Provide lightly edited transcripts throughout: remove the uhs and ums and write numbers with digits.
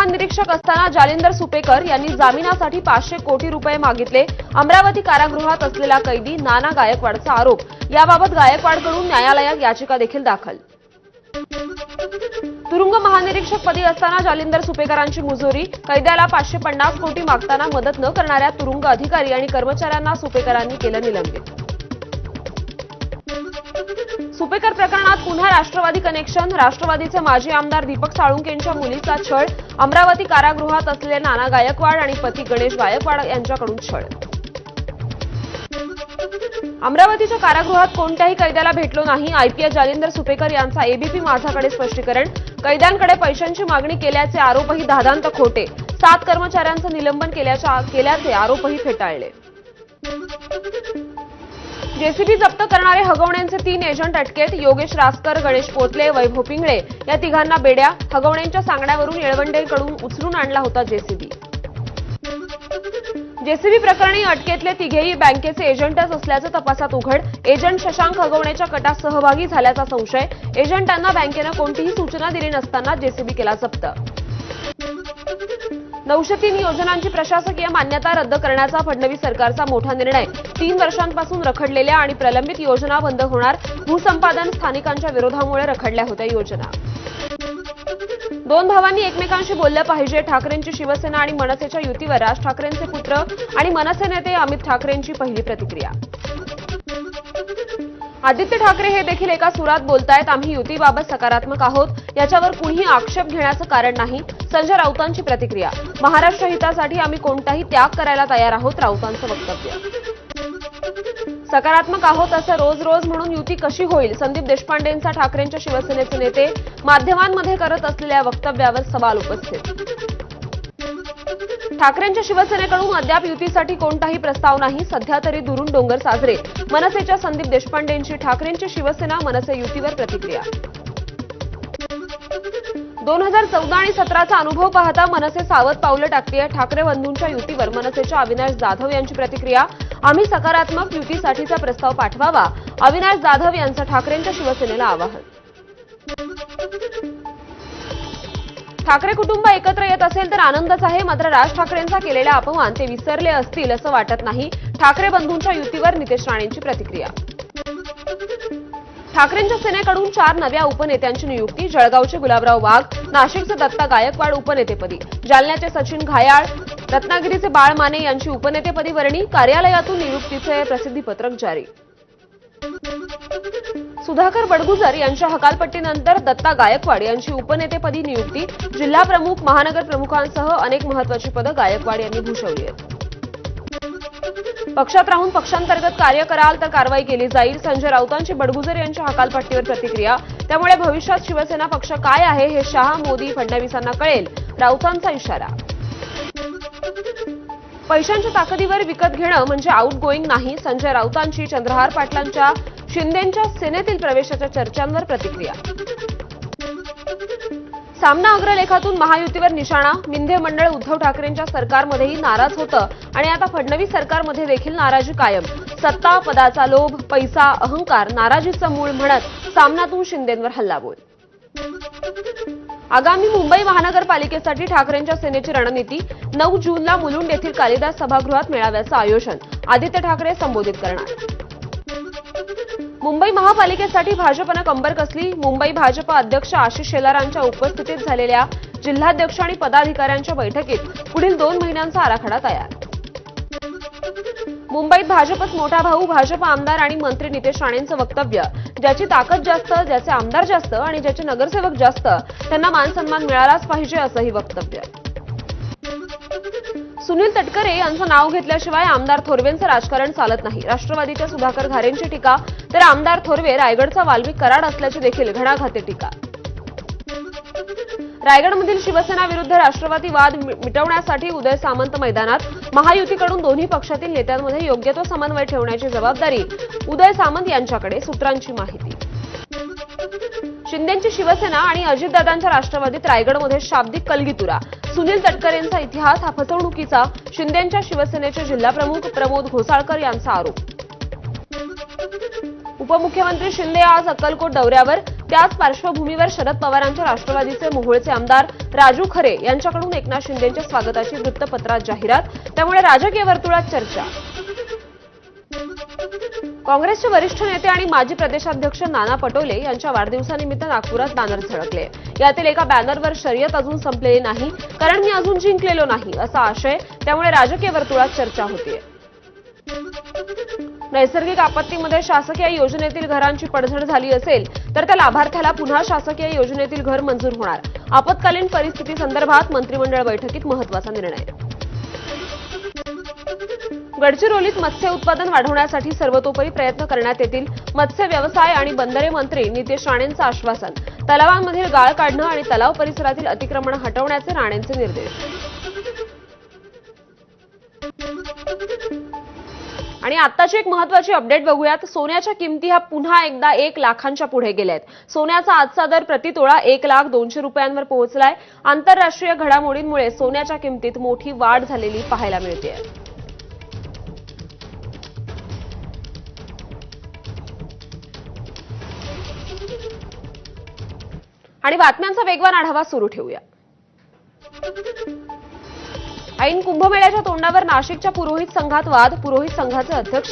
महानिरीक्षक असताना जालिंदर सुपेकर यांनी जामिनासाठी 500 कोटी रुपये मागितले। अमरावती कारागृहात असलेला कैदी नाना गायकवाडचा आरोप। याबाबत गायकवाडकडून न्यायालयात याचिका देखील दाखल। तुरुंग महानिरीक्षकपदी असताना जालिंदर सुपेकरांची मुजोरी। कैद्याला 550 कोटी मागताना मदत न करणाऱ्या तुरुंग अधिकारी आणि कर्मचाऱ्यांना सुपेकरांनी केलं निलंबित। सुपेकर प्रकरणात पुन्हा राष्ट्रवादी कनेक्शन। राष्ट्रवादीचे माजी आमदार दीपक साळुंखेंच्या मुलीचा छळ। अमरावती कारागृहात असलेले नाना गायकवाड आणि पती गणेश गायकवाड यांच्याकडून छळ। अमरावतीच्या कारागृहात कोणत्याही कैद्याला भेटलो नाही। आयपीएस जालिंदर सुपेकर यांचा एबीपी माझाकडे स्पष्टीकरण। कैद्यांकडे पैशांची मागणी केल्याचे आरोपही दादांत खोटे। 7 कर्मचाऱ्यांचं निलंबन केल्याचे आरोपही फेटाळले। जेसीबी जप्त करणारे हगवण्यांचे 3 एजंट अटकेत। योगेश रासकर, गणेश पोतले, वैभव पिंगळे या तिघांना बेड्या। हगवण्यांच्या सांगण्यावरून येळवंडेकडून उचलून आणला होता जेसीबी। जेसीबी प्रकरणी अटकेतले तिघेही बँकेचे एजंटच असल्याचं तपासात उघड। एजंट शशांक हगवण्याच्या कटात सहभागी झाल्याचा संशय। एजंटांना बँकेनं कोणतीही सूचना दिली नसताना जेसीबी केला जप्त। 903 योजनांची प्रशासकीय मान्यता रद्द करण्याचा फडणवीस सरकारचा मोठा निर्णय। 3 वर्षांपासून रखडलेल्या आणि प्रलंबित योजना बंद होणार। भूसंपादन स्थानिकांच्या विरोधामुळे रखडल्या होत्या योजना। 2 भावांनी एकमेकांशी बोललं पाहिजे। ठाकरेंची शिवसेना आणि मनसेच्या युतीवर राज ठाकरेंचे पुत्र आणि मनसे नेते अमित ठाकरेंची पहिली प्रतिक्रिया। आदित्य ठाकरे हे देखील एका सुरात बोलतायत। आम्ही युतीबाबत सकारात्मक आहोत, याच्यावर कुणीही आक्षेप घेण्याचं कारण नाही। संजय राऊतांची प्रतिक्रिया। महाराष्ट्र हितासाठी आम्ही कोणताही त्याग करायला तयार आहोत, राऊतांचं वक्तव्य। सकारात्मक आहोत असं रोज म्हणून युती कशी होईल? संदीप देशपांडेंचा ठाकरेंच्या शिवसेनेचे नेते माध्यमांमध्ये करत असलेल्या वक्तव्यावर सवाल उपस्थित। ठाकरेंच्या शिवसेनेकडून अद्याप युतीसाठी कोणताही प्रस्ताव नाही। सध्या तरी दुरून डोंगर साजरे। मनसेच्या संदीप देशपांडेंची ठाकरेंची शिवसेना मनसे युतीवर प्रतिक्रिया। 2014 आणि 17चा अनुभव पाहता मनसे सावध पावलं टाकतेय। ठाकरे बंधूंच्या युतीवर मनसेच्या अविनाश जाधव यांची प्रतिक्रिया। आम्ही सकारात्मक युतीसाठीचा प्रस्ताव पाठवावा, अविनाश जाधव यांचं ठाकरेंच्या शिवसेनेला आवाहन। ठाकरे कुटुंब एकत्र येत असेल तर आनंदच आहे, मात्र राज ठाकरेंचा केलेला अपमान ते विसरले असतील असं वाटत नाही। ठाकरे बंधूंच्या युतीवर नितेश राणेंची प्रतिक्रिया। ठाकरेंच्या सेनेकडून 4 नव्या उपनेत्यांची नियुक्ती। जळगावचे गुलाबराव वाघ, नाशिकचे दत्ता गायकवाड उपनेतेपदी, जालन्याचे सचिन घायाळ, रत्नागिरीचे बाळ माने यांची उपनेतेपदी वर्णी। कार्यालयातून नियुक्तीचे प्रसिद्धीपत्रक जारी। सुधाकर बडगुजर यांच्या हकालपट्टीनंतर दत्ता गायकवाड यांची उपनेतेपदी नियुक्ती। जिल्हा प्रमुख, महानगर प्रमुखांसह अनेक महत्त्वाची पदं गायकवाड यांनी भूषवली आहेत। पक्षात राहून पक्षांतर्गत कार्य कराल तर कारवाई केली जाईल। संजय राऊतांची बडगुजर यांच्या हकालपट्टीवर प्रतिक्रिया। त्यामुळे भविष्यात शिवसेना पक्ष काय आहे हे शहा, मोदी, फडणवीसांना कळेल, राऊतांचा इशारा। पैशांच्या ताकदीवर विकत घेणं म्हणजे आउट गोईंग नाही। संजय राऊतांची चंद्रहार पाटलांच्या शिंदेंच्या सेनेतील प्रवेशाच्या चर्चांवर प्रतिक्रिया। सामना अग्रलेखातून महायुतीवर निशाणा। मिंधे मंडळ उद्धव ठाकरेंच्या सरकारमध्येही नाराज होतं आणि आता फडणवीस सरकारमध्ये देखील नाराजी कायम। सत्ता, पदाचा लोभ, पैसा, अहंकार नाराजीचं मूळ म्हणत सामनातून शिंदेंवर हल्लाबोल। आगामी मुंबई महानगरपालिकेसाठी ठाकरेंच्या सेनेची रणनीती। 9 जूनला मुलुंड येथील कालिदास सभागृहात मेळाव्याचं आयोजन। आदित्य ठाकरे संबोधित करणार। मुंबई महापालिकेसाठी भाजपनं कंबर कसली। मुंबई भाजप अध्यक्ष आशिष शेलारांच्या उपस्थितीत झालेल्या जिल्हाध्यक्ष आणि पदाधिकाऱ्यांच्या बैठकीत पुढील 2 महिन्यांचा आराखडा तयार। मुंबईत भाजपच मोठा भाऊ। भाजप आमदार आणि मंत्री नितेश राणेंचं वक्तव्य। ज्याची ताकद जास्त, ज्याचे आमदार जास्त आणि ज्याचे नगरसेवक जास्त त्यांना मानसन्मान मिळालाच पाहिजे असंही वक्तव्य। सुनील तटकरे यांचं नाव घेतल्याशिवाय आमदार थोरवेंचं राजकारण चालत नाही। राष्ट्रवादीच्या सुधाकर घारेंची टीका, तर आमदार थोरवे रायगडचा वाल्मिक कराड असल्याची देखील घणाघाती टीका। रायगडमधील शिवसेना विरुद्ध राष्ट्रवादी वाद मिटवण्यासाठी उदय सामंत मैदानात। महायुतीकडून दोन्ही पक्षातील नेत्यांमध्ये योग्य तो समन्वय ठेवण्याची जबाबदारी उदय सामंत यांच्याकडे, सूत्रांची माहिती। शिंदेंची शिवसेना आणि अजितदादांच्या राष्ट्रवादीत रायगडमध्ये शाब्दिक कलगीतुरा। सुनील तटकरेंचा इतिहास हा फसवणुकीचा। शिंदेंच्या शिवसेनेचे जिल्हाप्रमुख प्रमोद घोसाळकर यांचा आरोप। उपमुख्यमंत्री शिंदे आज अक्कलकोट दौऱ्यावर। त्याच पार्श्वभूमीवर शरद पवारांच्या राष्ट्रवादीचे मोहोळचे आमदार राजू खरे यांच्याकडून एकनाथ शिंदेंच्या स्वागताची वृत्तपत्रात जाहिरात, त्यामुळे राजकीय वर्तुळात चर्चा. काँग्रेसचे वरिष्ठ नेते आणि माजी प्रदेशाध्यक्ष नाना पटोले यांच्या वाढदिवसानिमित्त नागपुरात बॅनर झळकले. यातील एका बॅनरवर शर्यत अजून संपलेली नाही, कारण मी अजून जिंकलेलो नाही असा आशय, त्यामुळे राजकीय वर्तुळात चर्चा होतीये. नैसर्गिक आपत्तीमध्ये शासकीय योजनेतील घरांची पडझड झाली असेल तर त्या लाभार्थ्याला पुन्हा शासकीय योजनेतील घर मंजूर होणार. आपत्कालीन परिस्थिती संदर्भात मंत्रिमंडळ बैठकीत महत्त्वाचा निर्णय. गडचिरोलीत मत्स्य उत्पादन वाढवण्यासाठी सर्वतोपरी प्रयत्न करण्यात येतील. मत्स्य व्यवसाय आणि बंदरे मंत्री नितेश राणेंचं आश्वासन. तलावांमधील गाळ काढणं आणि तलाव परिसरातील अतिक्रमण हटवण्याचे राणेंचे निर्देश. आणि आत्ताची एक महत्त्वाची अपडेट बघूयात. सोन्याच्या किमती ह्या पुन्हा एकदा 1 लाखांच्या पुढे गेल्यात. सोन्याचा आजचा दर प्रतितोळा 1,02,00,000 रुपयांवर पोहोचलाय. आंतरराष्ट्रीय घडामोडींमुळे सोन्याच्या किमतीत मोठी वाढ झालेली पाहायला मिळते. आणि बातम्यांचा वेगवान आढावा सुरू ठेवूया. ऐन कुंभमेळ्याच्या तोंडावर नाशिकच्या पुरोहित संघात वाद. पुरोहित संघाचे अध्यक्ष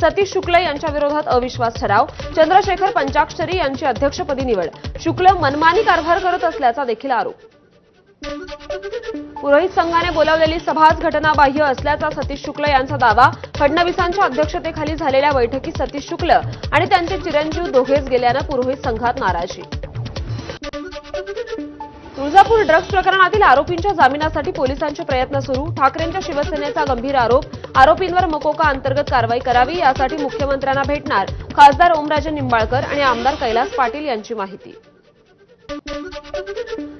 सतीश शुक्ल यांच्या विरोधात अविश्वास ठराव. चंद्रशेखर पंचाक्षरी यांची अध्यक्षपदी निवड. शुक्ल मनमानी कारभार करत असल्याचा देखील आरोप. पुरोहित संघाने बोलावलेली सभाच घटनाबाह्य असल्याचा सतीश शुक्ल यांचा दावा. फडणवीसांच्या अध्यक्षतेखाली झालेल्या बैठकीत सतीश शुक्ल आणि त्यांचे चिरंजीव दोघेच गेल्यानं पुरोहित संघात नाराजी. तुळजापूर ड्रग्ज प्रकरणातील आरोपींच्या जामिनासाठी पोलिसांचे प्रयत्न सुरू. ठाकरेंच्या शिवसेनेचा गंभीर आरोप. आरोपींवर मकोका अंतर्गत कारवाई करावी यासाठी मुख्यमंत्र्यांना भेटणार खासदार ओमराजे निंबाळकर आणि आमदार कैलास पाटील यांची माहिती.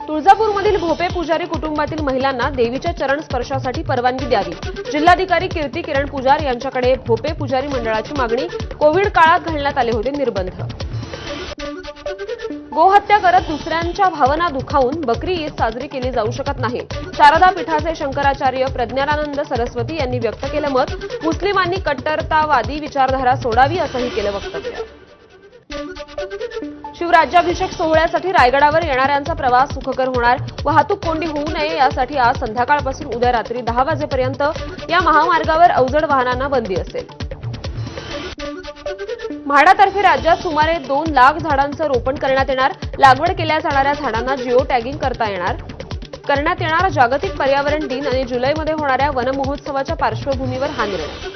तुळजापूरमधील भोपे पुजारी कुटुंबातील महिलांना देवीच्या चरण स्पर्शासाठी परवानगी द्यावी. जिल्हाधिकारी कीर्ती किरण पुजार यांच्याकडे भोपे पुजारी मंडळाची मागणी. कोविड काळात घालण्यात आले होते निर्बंध. गोहत्या करत दुसऱ्यांच्या भावना दुखावून बकरी ईद साजरी केली जाऊ शकत नाही. शारदा पीठाचे शंकराचार्य प्रज्ञानानंद सरस्वती यांनी व्यक्त केलं मत. मुस्लिमांनी कट्टरतावादी विचारधारा सोडावी असंही केलं वक्तव्य. शिवराज्याभिषेक सोहळ्यासाठी रायगडावर येणाऱ्यांचा प्रवास सुखकर होणार. वाहतूक कोंडी होऊ नये यासाठी आज संध्याकाळपासून उद्या रात्री 10 वाजेपर्यंत या महामार्गावर अवजड वाहनांना बंदी असेल. म्हाडातर्फे राज्यात सुमारे 2 लाख झाडांचं रोपण करण्यात येणार. लागवड केल्या जाणाऱ्या झाडांना जिओ टॅगिंग करण्यात येणार. जागतिक पर्यावरण दिन आणि जुलैमध्ये होणाऱ्या वनमहोत्सवाच्या पार्श्वभूमीवर हा निर्णय.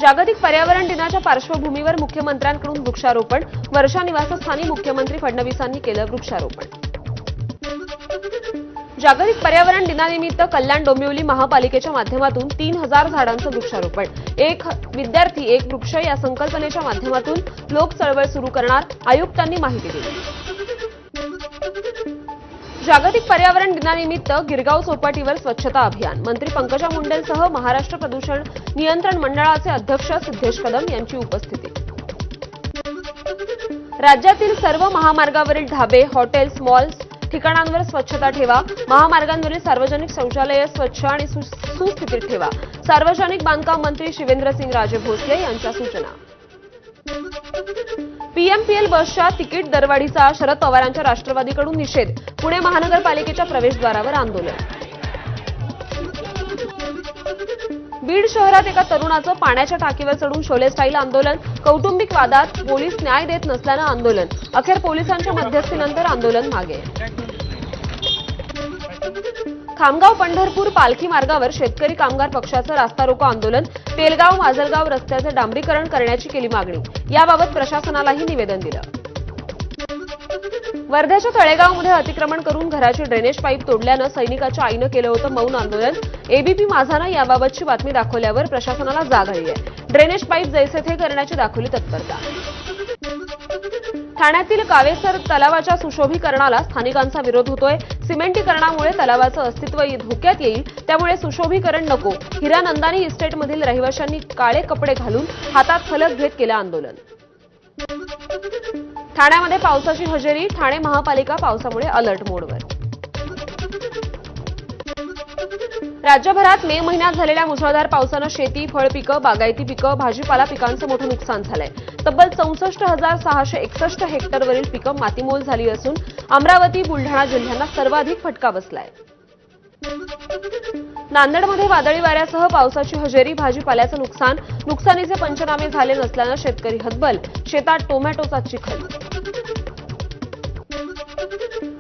जागतिक पर्यावरण दिनाच्या पार्श्वभूमीवर मुख्यमंत्र्यांकडून वृक्षारोपण. वर्षा निवासस्थानी मुख्यमंत्री फडणवीसांनी केलं वृक्षारोपण. जागतिक पर्यावरण दिनानिमित्त कल्याण डोंबिवली महापालिकेच्या माध्यमातून 3000 झाडांचं वृक्षारोपण. एक विद्यार्थी एक वृक्ष या संकल्पनेच्या माध्यमातून लोक चळवळ सुरू करणार, आयुक्तांनी माहिती दिली. जागतिक पर्यावरण दिनानिमित्त गिरगाव चौपाटीवर स्वच्छता अभियान. मंत्री पंकजा मुंडेंसह महाराष्ट्र प्रदूषण नियंत्रण मंडळाचे अध्यक्ष सिद्धेश कदम यांची उपस्थिती. राज्यातील सर्व महामार्गावरील ढाबे, हॉटेल्स, मॉल्स ठिकाणांवर स्वच्छता ठेवा. महामार्गांवरील सार्वजनिक शौचालये स्वच्छ आणि सुस्थितीत ठेवा. सार्वजनिक बांधकाम मंत्री शिवेंद्रसिंगराजे भोसले यांच्या सूचना. पीएमपीएल बसच्या तिकीट दरवाढीचा शरद पवारांच्या राष्ट्रवादीकडून निषेध. पुणे महानगरपालिकेच्या प्रवेशद्वारावर आंदोलन. बीड शहरात एका तरुणाचं पाण्याच्या टाकीवर चढून शोले स्टाईल आंदोलन. कौटुंबिक वादात पोलीस न्याय देत नसल्यानं आंदोलन. अखेर पोलिसांच्या मध्यस्थीनंतर आंदोलन मागे. खामगाव पंढरपूर पालखी मार्गावर शेतकरी कामगार पक्षाचं रास्ता रोको आंदोलन. तेलगाव माजलगाव रस्त्याचे डांबरीकरण करण्याची केली मागणी. याबाबत प्रशासनालाही निवेदन दिलं. वर्ध्याच्या तळेगावमध्ये अतिक्रमण करून घराची ड्रेनेज पाईप तोडल्यानं सैनिकाच्या आईनं केलं होतं मौन आंदोलन. एबीपी माझानं याबाबतची बातमी दाखवल्यावर प्रशासनाला जाग आली आहे. ड्रेनेज पाईप जैसे थे करण्याची दाखवली तत्परता. ठाण्यातील कावेसर तलावाच्या सुशोभीकरणाला स्थानिकांचा विरोध होतोय. सिमेंटीकरणामुळे तलावाचं अस्तित्व धोक्यात येईल, त्यामुळे सुशोभीकरण नको. हिरानंदानी इस्टेटमधील रहिवाशांनी काळे कपडे घालून हातात फलक घेत केलं आंदोलन. ठाण्यामध्ये पावसाची हजेरी. ठाणे महापालिका पावसामुळे अलर्ट मोडवर. राज्यभरात मे महिन्यात झालेल्या मुसळधार पावसानं शेती, फळपिकं, बागायती पिकं, भाजीपाला पिकांचं मोठं नुकसान झालंय. तब्बल 64,661 हेक्टरवरील पिकं मातीमोल झाली असून अमरावती, बुलढाणा जिल्ह्यांना सर्वाधिक फटका बसलाय. नांदेडमध्ये वादळी वाऱ्यासह पावसाची हजेरी, भाजीपाल्याचं नुकसानीचे पंचनामे झाले नसल्यानं शेतकरी हतबल, शेतात टोमॅटोचा चिखल.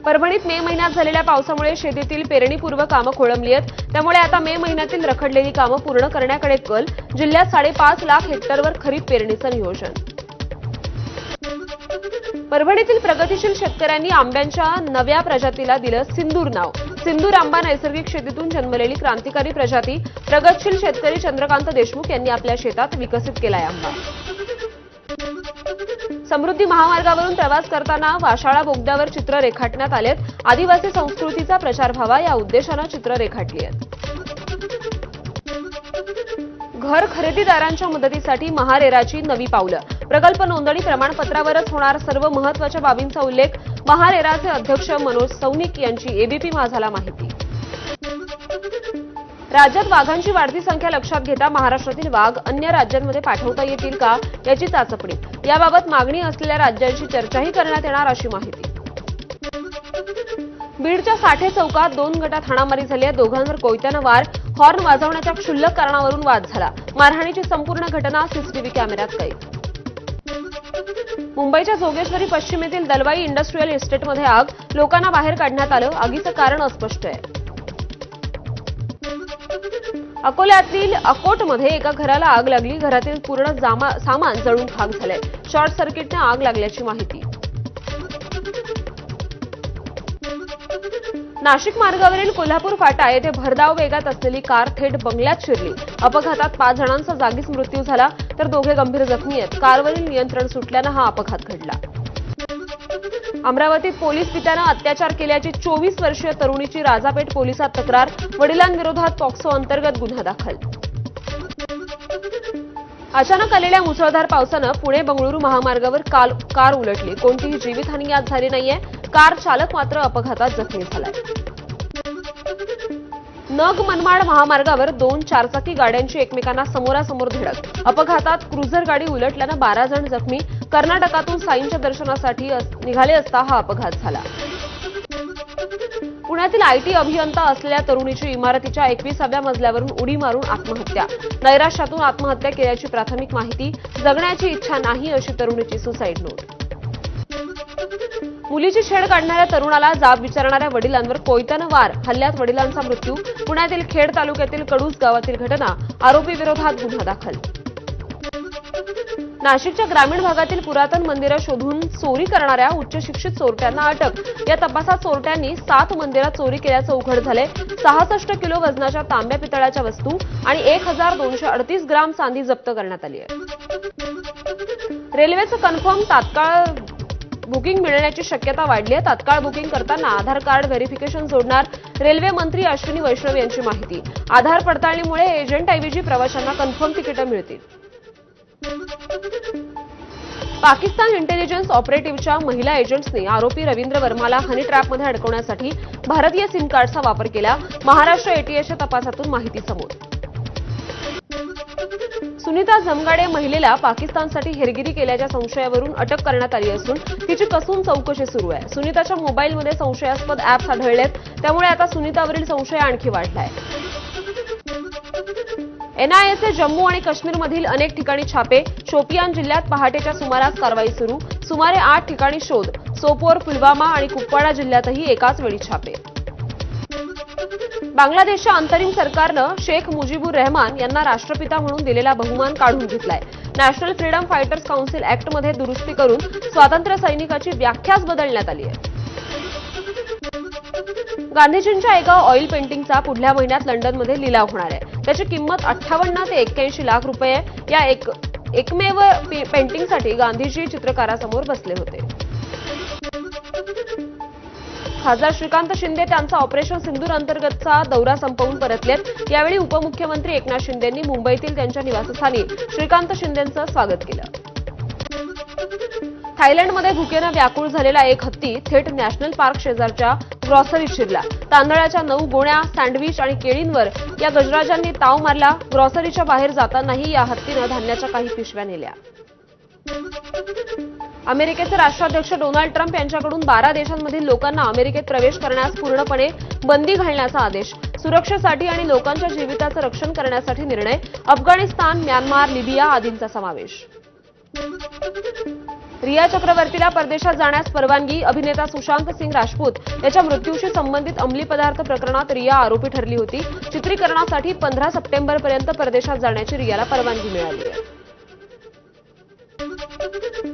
परभणीत मे महिन्यात झालेल्या पावसामुळे शेतीतील पेरणीपूर्व कामं खोळंबली आहेत. त्यामुळे आता मे महिन्यातील रखडलेली कामं पूर्ण करण्याकडे कल. जिल्ह्यात 5.5 लाख हेक्टरवर खरीप पेरणीचं नियोजन. परभणीतील प्रगतीशील शेतकऱ्यांनी आंब्याच्या नव्या प्रजातीला दिलं सिंदूर नाव. सिंदूर आंबा नैसर्गिक शेतीतून जन्मलेली क्रांतिकारी प्रजाती. प्रगतशील शेतकरी चंद्रकांत देशमुख यांनी आपल्या शेतात विकसित केलाय आंबा. समृद्धी महामार्गावरून प्रवास करताना वाशाळा बोगद्यावर चित्र रेखाटण्यात आलेत. आदिवासी संस्कृतीचा प्रचार व्हावा या उद्देशानं चित्र रेखाटली आहेत. घर खरेदीदारांच्या मदतीसाठी महारेराची नवी पावलं. प्रकल्प नोंदणी प्रमाणपत्रावरच होणार सर्व महत्त्वाच्या बाबींचा उल्लेख. महारेराचे अध्यक्ष मनोज सौनिक यांची एबीपी माझाला माहिती. राज्यात वाघांची वाढती संख्या लक्षात घेता महाराष्ट्रातील वाघ अन्य राज्यांमध्ये पाठवता येतील का याची चाचपणी. याबाबत मागणी असलेल्या राज्यांशी चर्चाही करण्यात येणार अशी माहिती. बीडच्या साठे चौकात 2 गटात हाणामारी झाली आहे. दोघांवर कोयत्यानं वार, हॉर्न वाजवण्याच्या क्षुल्लक कारणावरून वाद झाला. मारहाणीची संपूर्ण घटना सीसीटीव्ही कॅमेऱ्यात कैद. मुंबईच्या जोगेश्वरी पश्चिमेतील दलवाई इंडस्ट्रीयल इस्टेटमध्ये आग, लोकांना बाहेर काढण्यात आलं. आगीचं कारण अस्पष्ट आहे. अकोल्यातील अकोटमध्ये एका घराला आग लागली. घरातील पूर्ण सामान जळून खाक झालंय. शॉर्ट सर्किटने आग लागल्याची माहिती. नाशिक मार्गावरील कोल्हापूर फाटा येथे भरधाव वेगात असलेली कार थेट बंगल्यात शिरली. अपघातात 5 जणांचा जागीच मृत्यू झाला तर 2 गंभीर जखमी आहेत. कारवरील नियंत्रण सुटल्यानं हा अपघात घडला. अमरावतीत पोलीस पित्यानं अत्याचार केल्याची 24 वर्षीय तरुणीची राजापेठ पोलिसात तक्रार. वडिलांविरोधात पॉक्सो अंतर्गत गुन्हा दाखल. अचानक आलेल्या मुसळधार पावसानं पुणे बंगळुरू महामार्गावर काल कार उलटली. कोणतीही जीवितहानी यात झाली नाहीये. कार चालक मात्र अपघातात जखमी झालाय. नग मनमाड महामार्गावर 2 चारचाकी गाड्यांची एकमेकांना समोरासमोर धडक. अपघातात क्रुझर गाडी उलटल्यानं 12 जण जखमी. कर्नाटकातून साईंच्या दर्शनासाठी निघाले असता हा अपघात झाला. पुण्यातील आयटी अभियंता असलेल्या तरुणीची इमारतीच्या 21व्या मजल्यावरून उडी मारून आत्महत्या. नैराश्यातून आत्महत्या केल्याची प्राथमिक माहिती. जगण्याची इच्छा नाही अशी तरुणीची सुसाईड नोट. मुलीची छेड काढणाऱ्या तरुणाला जाब विचारणाऱ्या वडिलांवर कोयत्यानं वार, हल्ल्यात वडिलांचा मृत्यू. पुण्यातील खेड तालुक्यातील कडूस गावातील घटना. आरोपी विरोधात गुन्हा दाखल. नाशिकच्या ग्रामीण भागातील पुरातन मंदिरं शोधून चोरी करणाऱ्या उच्च शिक्षित चोरट्यांना अटक. या तपासात चोरट्यांनी 7 मंदिरात चोरी केल्याचं उघड झालंय. 66 किलो वजनाच्या तांब्या पितळाच्या वस्तू आणि 1238 ग्राम चांदी जप्त करण्यात आली आहे. रेल्वेचं कन्फर्म तात्काळ बुकिंग मिळण्याची शक्यता वाढली आहे. तात्काळ बुकिंग करताना आधार कार्ड व्हेरिफिकेशन जोडणार. रेल्वे मंत्री अश्विनी वैष्णव यांची माहिती. आधार पडताळणीमुळे एजंटऐवजी प्रवाशांना कन्फर्म तिकीटं मिळतील. पाकिस्तान इंटेलिजन्स ऑपरेटिव्हच्या महिला एजंट्सनी आरोपी रवींद्र वर्माला हनी ट्रॅपमध्ये अडकवण्यासाठी भारतीय सिम कार्डचा वापर केला. महाराष्ट्र एटीएसच्या तपासातून माहिती समोर. सुनीता जमगाडे महिलेला पाकिस्तानसाठी हेरगिरी केल्याच्या संशयावरून अटक करण्यात आली असून तिची कसून चौकशी सुरू आहे. सुनीताच्या मोबाईलमध्ये संशयास्पद ॲप्स आढळलेत. त्यामुळे आता सुनीतावरील संशय आणखी वाढलाय. एनआयएचे जम्मू आणि काश्मीरमधील अनेक ठिकाणी छापे. शोपियान जिल्ह्यात पहाटेच्या सुमारास कारवाई सुरू. सुमारे 8 ठिकाणी शोध. सोपोर, पुलवामा आणि कुपवाडा जिल्ह्यातही एकाच वेळी छापे. बांगलादेशच्या अंतरिम सरकारनं शेख मुजीबुर रहमान यांना राष्ट्रपिता म्हणून दिलेला बहुमान काढून घेतलाय. नॅशनल फ्रीडम फायटर्स काउन्सिल ऍक्टमध्ये दुरुस्ती करून स्वातंत्र्य सैनिकाची व्याख्याच बदलण्यात आली आहे. गांधीजींच्या एका ऑइल पेंटिंगचा पुढल्या महिन्यात लंडनमध्ये लिलाव होणार आहे. त्याची किंमत 58 ते 81 लाख रुपये आहे. या एकमेव पेंटिंगसाठी गांधीजी चित्रकारासमोर बसले होते. खासदार श्रीकांत शिंदे त्यांचा ऑपरेशन सिंदूर अंतर्गतचा दौरा संपवून परतलेत. यावेळी उपमुख्यमंत्री एकनाथ शिंदेंनी मुंबईतील त्यांच्या निवासस्थानी श्रीकांत शिंदेंचं स्वागत केलं. थायलंडमध्ये भुकेनं व्याकुळ झालेला एक हत्ती थेट नॅशनल पार्क शेजारच्या ग्रॉसरीत शिरला. तांदळाच्या 9 गोण्या, सँडविच आणि केळींवर या गजराजांनी ताव मारला. ग्रॉसरीच्या बाहेर जातानाही या हत्तीनं धान्याच्या काही पिशव्या नेल्या. अमेरिकेचे राष्ट्राध्यक्ष डोनाल्ड ट्रम्प यांच्याकडून 12 देशांमधील लोकांना अमेरिकेत प्रवेश करण्यास पूर्णपणे बंदी घालण्याचा आदेश. सुरक्षेसाठी आणि लोकांच्या जीविताचं रक्षण करण्यासाठी निर्णय. अफगाणिस्तान, म्यानमार, लिबिया आदींचा समावेश. रिया चक्रवर्तीला परदेशात जाण्यास परवानगी. अभिनेता सुशांत सिंग राजपूत याच्या मृत्यूशी संबंधित अंमली पदार्थ प्रकरणात रिया आरोपी ठरली होती. चित्रीकरणासाठी 15 सप्टेंबरपर्यंत परदेशात जाण्याची रियाला परवानगी मिळाली आहे.